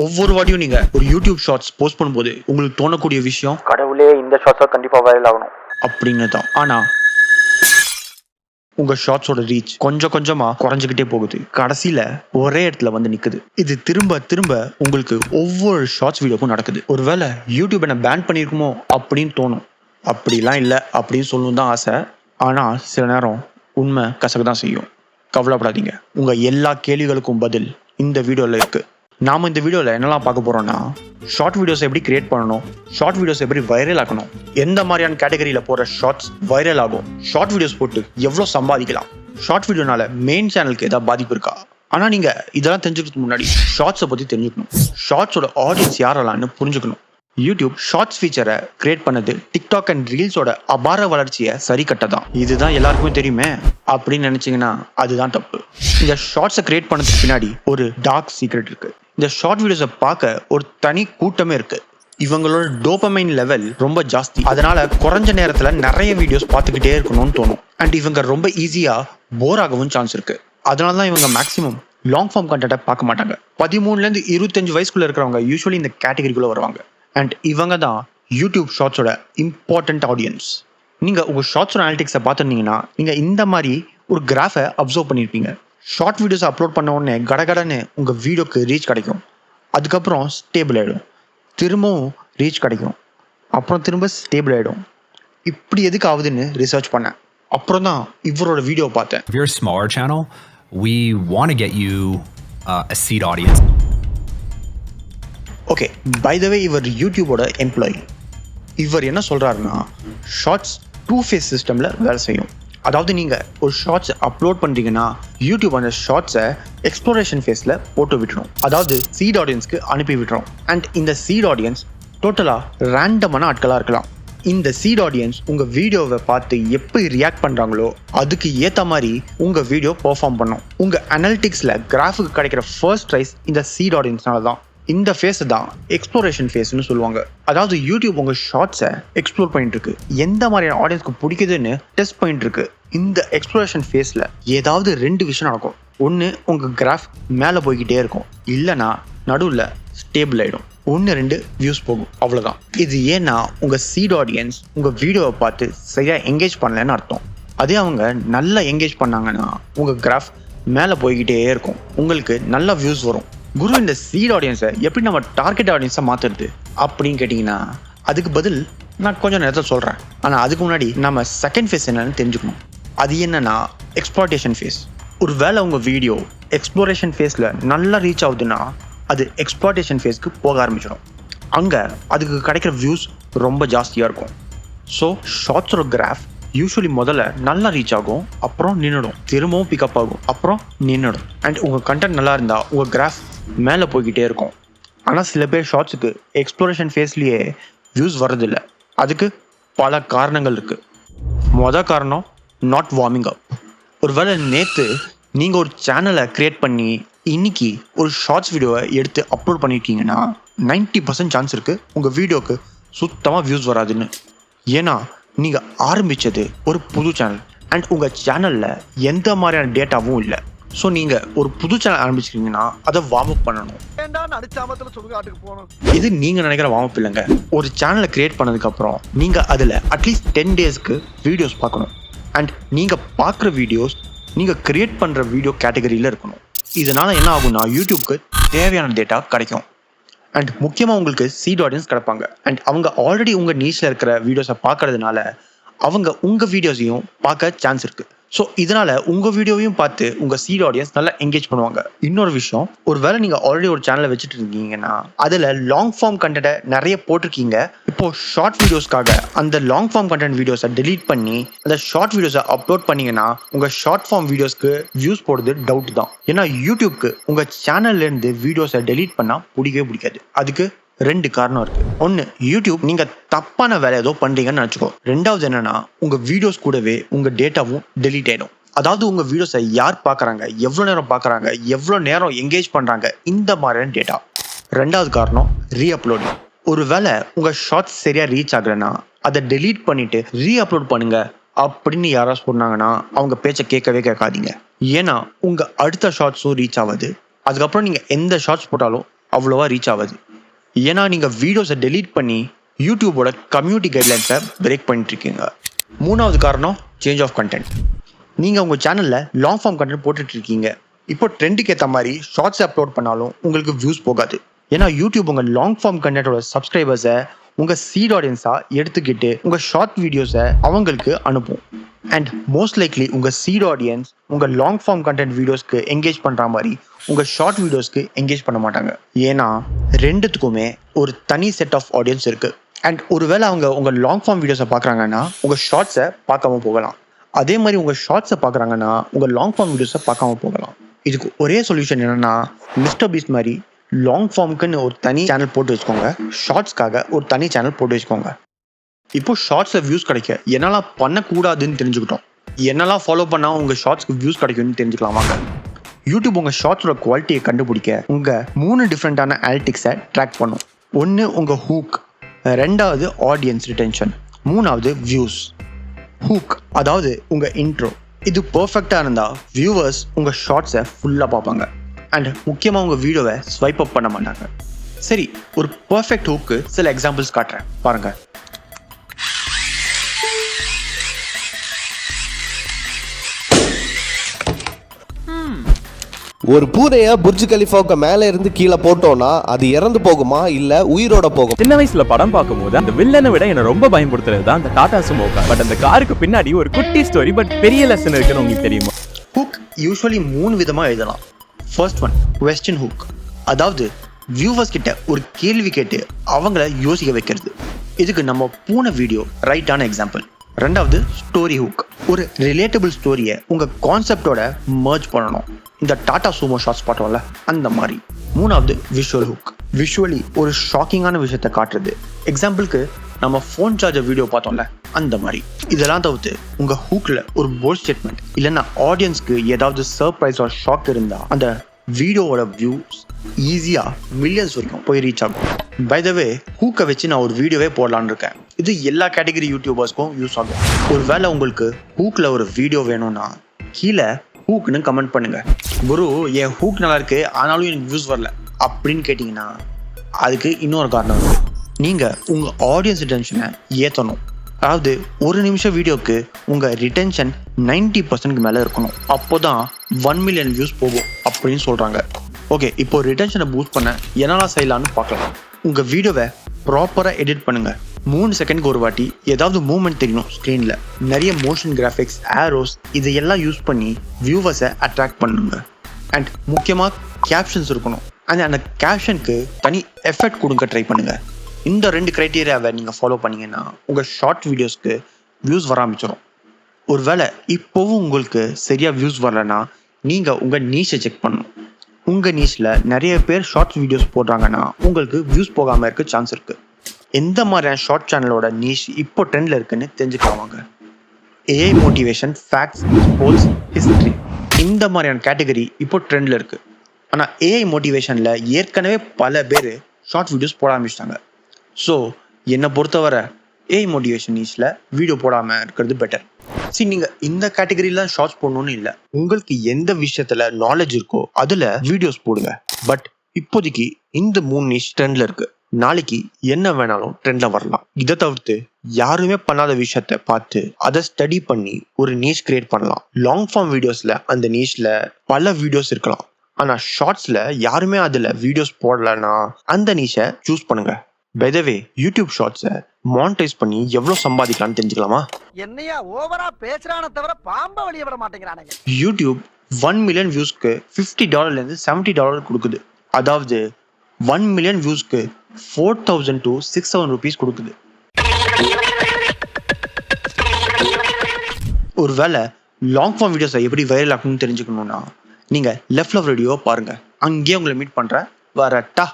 ஒவ்வொரு வாட்டியும் நீங்க ஒரு யூடியூப் ஷார்ட்ஸ் போஸ்ட் பண்ணும்போது உங்களுக்கு தோணக்கூடிய விஷயம் கடவுளே இந்த ஷார்ட்ஸை கண்டிப்பாக வைரல் ஆகணும் அப்படின்னு தான். ஆனா உங்க ஷார்ட்ஸோட ரீச் கொஞ்சம் கொஞ்சமா குறைஞ்சுக்கிட்டே போகுது. கடைசியில ஒரே இடத்துல வந்து நிக்குது. இது திரும்ப திரும்ப உங்களுக்கு ஒவ்வொரு ஷார்ட்ஸ் வீடியோக்கும் நடக்குது. ஒருவேளை யூடியூப் என்ன பேன் பண்ணிருக்குமோ அப்படின்னு தோணும். அப்படிலாம் இல்லை அப்படின்னு சொல்லணும் தான் ஆசை. ஆனா சில நேரம் உண்மை கசக்கு தான் செய்யும். கவலைப்படாதீங்க, உங்க எல்லா கேள்விகளுக்கும் பதில் இந்த வீடியோல இருக்கு. நாம இந்த வீடியோல என்னெல்லாம் பார்க்க போறோம்னா, ஷார்ட் வீடியோஸ் எப்படி கிரியேட் பண்ணணும், ஷார்ட் வீடியோஸ் எப்படி வைரல் ஆக்கணும், எந்த மாதிரியான கேட்டகரியில போற ஷார்ட்ஸ் வைரல் ஆகும், ஷார்ட் வீடியோஸ் போட்டு எவ்வளவு சம்பாதிக்கலாம், ஷார்ட் வீடியோனால மெயின் சேனலுக்கு ஏதாவது பாதிப்பு இருக்கா. ஆனா நீங்க இதெல்லாம் தெரிஞ்சுக்கிறதுக்கு முன்னாடி ஷார்ட்ஸை பத்தி தெரிஞ்சுக்கணும். ஷார்ட்ஸோட ஆடியன்ஸ் யாரெல்லாம்னு புரிஞ்சுக்கணும். யூடியூப் ஷார்ட்ஸ் ஃபீச்சரை கிரியேட் பண்ணது டிக்டாக் அண்ட் ரீல்ஸோட அபார வளர்ச்சியை சரி கட்டதான். இதுதான் எல்லாருக்குமே தெரியுமே அப்படின்னு நினைச்சீங்கன்னா அதுதான் தப்பு. இந்த ஷார்ட்ஸை கிரியேட் பண்ணதுக்கு பின்னாடி ஒரு டார்க் சீக்ரெட் இருக்கு. இந்த ஷார்ட் வீடியோஸை பார்க்க ஒரு தனி கூட்டமே இருக்கு. இவங்களோட டோபமைன் லெவல் ரொம்ப ஜாஸ்தி. அதனால குறைஞ்ச நேரத்துல நிறைய வீடியோஸ் பார்த்துக்கிட்டே இருக்கணும்னு தோணும். அண்ட் இவங்க ரொம்ப ஈஸியா போர் ஆகவும் சான்ஸ் இருக்கு. அதனாலதான் இவங்க மேக்ஸிமம் லாங் ஃபார்ம் கண்டென்ட்டை பார்க்க மாட்டாங்க. 13லேருந்து 25 வயசுக்குள்ள இருக்கிறவங்க யூஸ்வலி இந்த கேட்டகரிக்குள்ள வருவாங்க. அண்ட் இவங்க தான் யூடியூப் ஷார்ட்ஸோட இம்பார்ட்டன்ட் ஆடியன்ஸ். நீங்கள் உங்கள் ஷார்ட்ஸோட அனாலிட்டிக்ஸை பார்த்துருந்தீங்கன்னா நீங்கள் இந்த மாதிரி ஒரு கிராஃபை அப்சர்வ் பண்ணியிருப்பீங்க. ஷார்ட் வீடியோஸ் அப்லோட் பண்ண உடனே கடகடன்னு உங்கள் வீடியோக்கு ரீச் கிடைக்கும். அதுக்கப்புறம் ஸ்டேபிள் ஆகிடும். திரும்பவும் ரீச் கிடைக்கும். அப்புறம் திரும்ப ஸ்டேபிள் ஆகிடும். இப்படி எதுக்கு ஆகுதுன்னு ரிசர்ச் பண்ணேன். அப்புறம் தான் இவரோட வீடியோ பார்த்தேன். If you're a smaller channel, we want to get you a seed audience. Okay, by the way இவர் யூடியூபோட எம்ப்ளாயி. இவர் என்ன சொல்கிறாருன்னா, ஷார்ட்ஸ் 2 ஃபேஸ் சிஸ்டமில் வேலை செய்யும். அதாவது நீங்கள் ஒரு ஷார்ட்ஸ் அப்லோட் பண்ணுறீங்கன்னா யூடியூப் அந்த ஷார்ட்ஸை எக்ஸ்ப்ளோரேஷன் ஃபேஸில் போட்டு விட்டுரும். அதாவது சீட் ஆடியன்ஸ்க்கு அனுப்பி விட்டுரும். அண்ட் இந்த சீட் ஆடியன்ஸ் டோட்டலாக ரேண்டமான ஆட்களாக இருக்கலாம். இந்த சீட் ஆடியன்ஸ் உங்கள் வீடியோவை பார்த்து எப்படி ரியாக்ட் பண்ணுறாங்களோ அதுக்கு ஏற்ற மாதிரி உங்கள் வீடியோ பெர்ஃபார்ம் பண்ணும். உங்கள் அனாலிட்டிக்ஸில் கிராஃபுக்கு கிடைக்கிற ஃபர்ஸ்ட் ரைஸ் இந்த சீட் ஆடியன்ஸ்னால தான். இந்த ஃபேஸ் தான் எக்ஸ்ப்ளோரேஷன் ஃபேஸ்னு சொல்லுவாங்க. அதாவது யூடியூப் உங்கள் ஷார்ட்ஸை எக்ஸ்ப்ளோர் பண்ணிட்டு இருக்கு, எந்த மாதிரியான ஆடியன்ஸ்க்கு பிடிக்குதுன்னு டெஸ்ட் பண்ணிட்டு இருக்கு. இந்த எக்ஸ்ப்ளோரேஷன் ஃபேஸில் ஏதாவது 2 விஷயம் நடக்கும். ஒன்று, உங்கள் கிராஃப் மேலே போய்கிட்டே இருக்கும். இல்லைனா நடுவில் ஸ்டேபிள் ஆகிடும். 1-2 வியூஸ் போகும், அவ்வளோதான். இது ஏன்னா உங்கள் சீட் ஆடியன்ஸ் உங்கள் வீடியோவை பார்த்து சரியாக என்கேஜ் பண்ணலன்னு அர்த்தம். அதே அவங்க நல்லா என்கேஜ் பண்ணாங்கன்னா உங்கள் கிராஃப் மேலே போய்கிட்டே இருக்கும், உங்களுக்கு நல்ல வியூஸ் வரும். குரு, இந்த சீட் ஆடியன்ஸை எப்படி நம்ம டார்கெட் ஆடியன்ஸை மாற்றுறது அப்படின்னு கேட்டிங்கன்னா அதுக்கு பதில் நான் கொஞ்சம் நேரத்தில் சொல்கிறேன். ஆனால் அதுக்கு முன்னாடி நம்ம செகண்ட் ஃபேஸ் என்னன்னு தெரிஞ்சுக்கணும். அது என்னன்னா எக்ஸ்ப்ளாய்டேஷன் ஃபேஸ். ஒரு வேளை உங்கள் வீடியோ எக்ஸ்ப்ளோரேஷன் ஃபேஸில் நல்லா ரீச் ஆகுதுன்னா அது எக்ஸ்ப்ளாய்டேஷன் ஃபேஸ்க்கு போக ஆரம்பிச்சிடும். அங்கே அதுக்கு கிடைக்கிற வியூஸ் ரொம்ப ஜாஸ்தியாக இருக்கும். ஸோ ஷார்ட்ஸோட கிராஃப் யூஸ்வலி முதல்ல நல்லா ரீச் ஆகும், அப்புறம் நின்றுடும், திரும்பவும் பிக்கப் ஆகும், அப்புறம் நின்றுடும். அண்ட் உங்கள் கண்டென்ட் நல்லா இருந்தால் உங்கள் கிராஃப் மேலே போய்கிட்டே இருக்கும். ஆனால் சில பேர் ஷார்ட்ஸுக்கு எக்ஸ்ப்ளோரேஷன் ஃபேஸ்லேயே வியூஸ் வர்றதில்லை. அதுக்கு பல காரணங்கள் இருக்குது. மொதல் காரணம் நாட் வார்மிங் அப். ஒரு வேளை நேற்று நீங்கள் ஒரு சேனலை க்ரியேட் பண்ணி இன்னைக்கு ஒரு ஷார்ட்ஸ் வீடியோவை எடுத்து அப்லோட் பண்ணியிருக்கீங்கன்னா 90% சான்ஸ் இருக்குது உங்கள் வீடியோவுக்கு சுத்தமாக வியூஸ் வராதுன்னு. ஏன்னா நீங்கள் ஆரம்பித்தது ஒரு புது சேனல் அண்ட் உங்கள் சேனலில் எந்த மாதிரியான டேட்டாவும் இல்லை. ஸோ நீங்கள் ஒரு புது சேனல் ஆரம்பிச்சிருக்கீங்கன்னா அதை வார்ம் அப் பண்ணணும். இது நீங்கள் நினைக்கிற வார்ம் அப் இல்லைங்க. ஒரு சேனலை கிரியேட் பண்ணதுக்கப்புறம் நீங்கள் அதில் அட்லீஸ்ட் 10 டேஸ்க்கு வீடியோஸ் பார்க்கணும். அண்ட் நீங்கள் பார்க்குற வீடியோஸ் நீங்கள் கிரியேட் பண்ணுற வீடியோ கேட்டகரியில் இருக்கணும். இதனால் என்ன ஆகும்னா யூடியூப்க்கு தேவையான டேட்டா கிடைக்கும். அண்ட் முக்கியமாக உங்களுக்கு சீட் ஆடியன்ஸ் கிடைப்பாங்க. அண்ட் அவங்க ஆல்ரெடி உங்கள் நீச்சில் இருக்கிற வீடியோஸை பார்க்கறதுனால அவங்க உங்கள் வீடியோஸையும் பார்க்க சான்ஸ் இருக்குது. ஸோ இதனால் உங்கள் வீடியோவையும் பார்த்து உங்கள் சீட் ஆடியன்ஸ் நல்லா என்கேஜ் பண்ணுவாங்க. இன்னொரு விஷயம், ஒரு வேளை நீங்கள் ஆல்ரெடி ஒரு சேனலை வச்சுட்டு இருக்கீங்கன்னா அதில் லாங் ஃபார்ம் கண்டென்ட்டை நிறைய போட்டிருக்கீங்க. இப்போது ஷார்ட் வீடியோஸ்க்காக அந்த லாங் ஃபார்ம் கண்டென்ட் வீடியோஸை டெலீட் பண்ணி அந்த ஷார்ட் வீடியோஸை அப்லோட் பண்ணிங்கன்னா உங்கள் ஷார்ட் ஃபார்ம் வீடியோஸ்க்கு வியூஸ் போடுறது டவுட் தான். ஏன்னா யூடியூப்க்கு உங்கள் சேனல்லேருந்து வீடியோஸை டெலீட் பண்ணால் பிடிக்கவே பிடிக்காது. அதுக்கு 2 காரணம் இருக்கு. 1, யூடியூப் நீங்க தப்பான வேலை ஏதோ பண்றீங்கன்னு நினைச்சுக்கோ. 2வது என்னன்னா உங்க வீடியோஸ் கூடவே உங்க டேட்டாவும் டெலீட் ஆயிடும். அதாவது உங்க வீடியோஸை யார் பார்க்கறாங்க, எவ்வளவு நேரம் பார்க்கறாங்க, எவ்வளவு நேரம் என்கேஜ் பண்றாங்க, இந்த மாதிரியான டேட்டா. 2வது காரணம் ரீஅப்லோடிங். ஒருவேளை உங்க ஷார்ட்ஸ் சரியா ரீச் ஆகலைன்னா அதை டெலீட் பண்ணிட்டு ரீஅப்லோட் பண்ணுங்க அப்படின்னு யாராவது சொன்னாங்கன்னா அவங்க பேச்சை கேட்காதீங்க. ஏன்னா உங்க அடுத்த ஷார்ட்ஸும் ரீச் ஆகாது. அதுக்கப்புறம் நீங்கள் எந்த ஷார்ட்ஸ் போட்டாலும் அவ்வளோவா ரீச் ஆகாது. ஏன்னா நீங்கள் வீடியோஸை டெலீட் பண்ணி யூடியூபோட கம்யூனிட்டி கைட்லைன்ஸை பிரேக் பண்ணிட்டுருக்கீங்க. மூணாவது காரணம் சேஞ்ச் ஆஃப் கண்டென்ட். நீங்கள் உங்கள் சேனலில் லாங் ஃபார்ம் கண்டென்ட் போட்டுட்ருக்கீங்க. இப்போ ட்ரெண்டுக்கு ஏற்ற மாதிரி ஷார்ட்ஸ் அப்லோட் பண்ணாலும் உங்களுக்கு வியூஸ் போகாது. ஏன்னா யூடியூப் உங்கள் லாங் ஃபார்ம் கண்டென்ட்டோட சப்ஸ்கிரைபர்ஸை உங்கள் சீட் ஆடியன்ஸாக எடுத்துக்கிட்டு உங்கள் ஷார்ட் வீடியோஸை அவங்களுக்கு அனுப்பும். அண்ட் மோஸ்ட் லைக்லி உங்கள் சீட் ஆடியன்ஸ் உங்கள் லாங் ஃபார்ம் கண்டென்ட் வீடியோஸ்க்கு என்கேஜ் பண்ணுற மாதிரி உங்கள் ஷார்ட் வீடியோஸ்க்கு என்கேஜ் பண்ண மாட்டாங்க. ஏன்னா ரெண்டுத்துக்குமே ஒரு தனி செட் ஆஃப் ஆடியன்ஸ் இருக்குது. அண்ட் ஒருவேளை அவங்க உங்கள் லாங் ஃபார்ம் வீடியோஸை பார்க்குறாங்கன்னா உங்கள் ஷார்ட்ஸை பார்க்காம போகலாம். அதே மாதிரி உங்கள் ஷார்ட்ஸை பார்க்குறாங்கன்னா உங்கள் லாங் ஃபார்ம் வீடியோஸை பார்க்காம போகலாம். இதுக்கு ஒரே சொல்யூஷன் என்னென்னா, மிஸ்டர் பீஸ்ட் மாதிரி லாங் ஃபார்முக்குன்னு ஒரு தனி சேனல் போட்டு வச்சுக்கோங்க, ஷார்ட்ஸ்க்காக ஒரு தனி சேனல் போட்டு வச்சுக்கோங்க. இப்போ ஷார்ட்ஸில் வியூஸ் கிடைக்க என்னெல்லாம் பண்ணக்கூடாதுன்னு தெரிஞ்சுக்கிட்டோம். என்னெல்லாம் ஃபாலோ பண்ணால் உங்கள் ஷார்ட்ஸ்க்கு வியூஸ் கிடைக்கும்னு தெரிஞ்சுக்கலாமாங்க. யூடியூப் உங்கள் ஷார்ட்ஸோட குவாலிட்டியை கண்டுபிடிக்க உங்கள் 3 டிஃப்ரெண்ட்டான ஆனலிட்டிக்ஸை ட்ராக் பண்ணும். ஒன்று உங்கள் ஹூக், ரெண்டாவது ஆடியன்ஸ் ரிட்டென்ஷன், மூணாவது வியூஸ். ஹூக் அதாவது உங்கள் இன்ட்ரோ, இது பர்ஃபெக்டாக இருந்தால் வியூவர்ஸ் உங்கள் ஷார்ட்ஸை ஃபுல்லாக பார்ப்பாங்க. அண்ட் முக்கியமாக உங்கள் வீடியோவை ஸ்வைப் அப் பண்ண மாட்டாங்க. சரி, ஒரு பர்ஃபெக்ட் ஹூக்கு சில எக்ஸாம்பிள்ஸ் காட்டுறேன் பாருங்க. ஒரு பூனைய புர்ஜ் கலிஃபாவுக்கு மேல இருந்து கீழே போட்டோம்னா அது இறந்து போகுமா இல்ல உயிரோட போகும்? சின்ன வயசுல படம் பார்க்கும்போது அந்த வில்லனை விட என்ன ரொம்ப பயன்படுத்துறது தான் அந்த டாடா சுமோ கார். பட் அந்த காருக்கு பின்னாடி ஒரு குட்டி ஸ்டோரி, பட் பெரிய லெசன் இருக்குன்னு உங்களுக்கு தெரியுமா? ஹூக் யூஸ்வலி 3 விதமாக எழுதலாம். ஃபர்ஸ்ட் ஒன் குவெஸ்டின் ஹூக், அதாவது வியூவர்ஸ் கிட்ட ஒரு கேள்வி கேட்டு அவங்கள யோசிக்க வைக்கிறது. இதுக்கு நம்ம போன வீடியோ ரைட்டான எக்ஸாம்பிள். ரெண்டாவது ஸ்டோரி ஹூக், ஒரு ரிலேட்டபிள் ஸ்டோரியை உங்கள் கான்செப்டோட மர்ஜ் பண்ணணும். இந்த டாடா சூமோ ஷார்ட்ஸ் பார்த்தோம்ல அந்த மாதிரி. மூணாவது விஷுவல் ஹூக், விஷுவலி ஒரு ஷாக்கிங்கான விஷயத்தை காட்டுறது. எக்ஸாம்பிளுக்கு நம்ம ஃபோன் சார்ஜர் வீடியோ பார்த்தோம்ல அந்த மாதிரி. இதெல்லாம் தவிர்த்து உங்கள் ஹூக்கில் ஒரு போல்ட் ஸ்டேட்மெண்ட் இல்லைன்னா ஆடியன்ஸ்க்கு ஏதாவது சர்ப்ரைஸ் ஆர் ஷாக் இருந்தால் அந்த வீடியோவோட வியூஸ் ஈஸியாக மில்லியன்ஸ் வரைக்கும் போய் ரீச் ஆகும். பை த வே, ஹூக்கை வச்சு நான் ஒரு வீடியோவே போடலான்னு இருக்கேன். இது எல்லா கேட்டகரி யூடியூபர்ஸ்க்கும் யூஸ் ஆகும். ஒரு வேளை உங்களுக்கு ஹூக்கில் ஒரு வீடியோ வேணும்னா கீழே ஹூக்னு கமெண்ட் பண்ணுங்க. குரு, என் ஹூக் நல்லா இருக்கு ஆனாலும் எனக்கு வியூஸ் வரல அப்படின்னு கேட்டிங்கன்னா அதுக்கு இன்னொரு காரணம் இருக்கு. நீங்கள் உங்கள் ஆடியன்ஸ் ரிட்டென்ஷனை ஏற்றணும். அதாவது ஒரு நிமிஷம் வீடியோக்கு உங்கள் ரிட்டென்ஷன் 90% மேலே இருக்கணும். அப்போ தான் 1 மில்லியன் வியூஸ் போகும் அப்படின்னு சொல்கிறாங்க. ஓகே, இப்போ ரிட்டென்ஷனை பூஸ்ட் பண்ண என்னெல்லாம் செய்யலான்னு பார்க்கலாம். உங்கள் வீடியோவை ப்ராப்பராக எடிட் பண்ணுங்கள். 3 செகண்டுக்கு ஒரு வாட்டி ஏதாவது மூவ்மெண்ட் தெரியணும் ஸ்க்ரீனில். நிறைய மோஷன் கிராஃபிக்ஸ், ஆரோஸ் இதையெல்லாம் யூஸ் பண்ணி வியூவர்ஸை அட்ராக்ட் பண்ணுங்க. அண்ட் முக்கியமாக கேப்ஷன்ஸ் இருக்கணும். அந்த கேப்ஷனுக்கு தனி எஃபெக்ட் கொடுக்க ட்ரை பண்ணுங்கள். இந்த 2 க்ரைட்டீரியாவை நீங்கள் ஃபாலோ பண்ணிங்கன்னா உங்கள் ஷார்ட் வீடியோஸ்க்கு வியூஸ் வர ஆரம்பிச்சிடும். ஒரு வேளை இப்போவும் உங்களுக்கு சரியாக வியூஸ் வரலன்னா நீங்கள் உங்கள் நீஷை செக் பண்ணணும். உங்கள் நீஷில் நிறைய பேர் ஷார்ட்ஸ் வீடியோஸ் போடுறாங்கன்னா உங்களுக்கு வியூஸ் போகாமல் இருக்க சான்ஸ் இருக்குது. எந்த மாதிரியான ஷார்ட் சேனலோட நீஷ் இப்போ ட்ரெண்டில் இருக்குன்னு தெரிஞ்சுக்கலாமாங்க. AI motivation, facts, sports, history இந்த மாதிரியான கேட்டகரி இப்போ ட்ரெண்டில் இருக்குது. ஆனால் ஏஐ மோட்டிவேஷனில் ஏற்கனவே பல பேர் ஷார்ட் வீடியோஸ் போட ஆரம்பிச்சிட்டாங்க. ஸோ என்னை பொறுத்தவரை ஏஐ மோட்டிவேஷன் நீஷில் வீடியோ போடாமல் இருக்கிறது பெட்டர். சரி, நீங்கள் இந்த கேட்டகரியில் ஷார்ட்ஸ் போடணும்னு இல்லை. உங்களுக்கு எந்த விஷயத்தில் நாலேஜ் இருக்கோ அதில் வீடியோஸ் போடுங்க. பட் இப்போதைக்கு இந்த 3 நீஷ் ட்ரெண்டில் இருக்குது. நாளைக்கு என்ன வேணாலும் ட்ரெண்டில் வரலாம். இதை தவிர்த்து யாருமே பண்ணாத விஷயத்த பார்த்து அதை ஸ்டடி பண்ணி ஒரு நீஷ் கிரியேட் பண்ணலாம். லாங் ஃபார்ம் வீடியோஸில் அந்த நீஷில் பல வீடியோஸ் இருக்கலாம். ஆனால் ஷார்ட்ஸில் யாருமே அதில் வீடியோஸ் போடலைன்னா அந்த நீஷை சூஸ் பண்ணுங்க. பை த வே, யூடியூப் ஷார்ட்ஸை மானிட்டைஸ் பண்ணி எவ்வளோ சம்பாதிக்கலாம்னு தெரிஞ்சுக்கலாமா? என்னையா ஓவரா பேசுறானே தவிர பாம்ப வெளிய விட மாட்டேங்கிறானுங்க. யூடியூப் 1 மில்லியன் வியூஸ்க்கு $50 $70 கொடுக்குது. அதாவது 1 மில்லியன் வியூஸ்க்கு 4,000 to 6,000 rupees கொடுக்குது. ஒரு வேளை லாங் ஃபார்ம் வீடியோஸை எப்படி வைரல் ஆகணும்னு தெரிஞ்சுக்கணும்னா நீங்கள் லெஃப்ட் லவ் வீடியோ பாருங்கள். அங்கேயே உங்களை மீட் பண்ணுறேன். வரட்டா.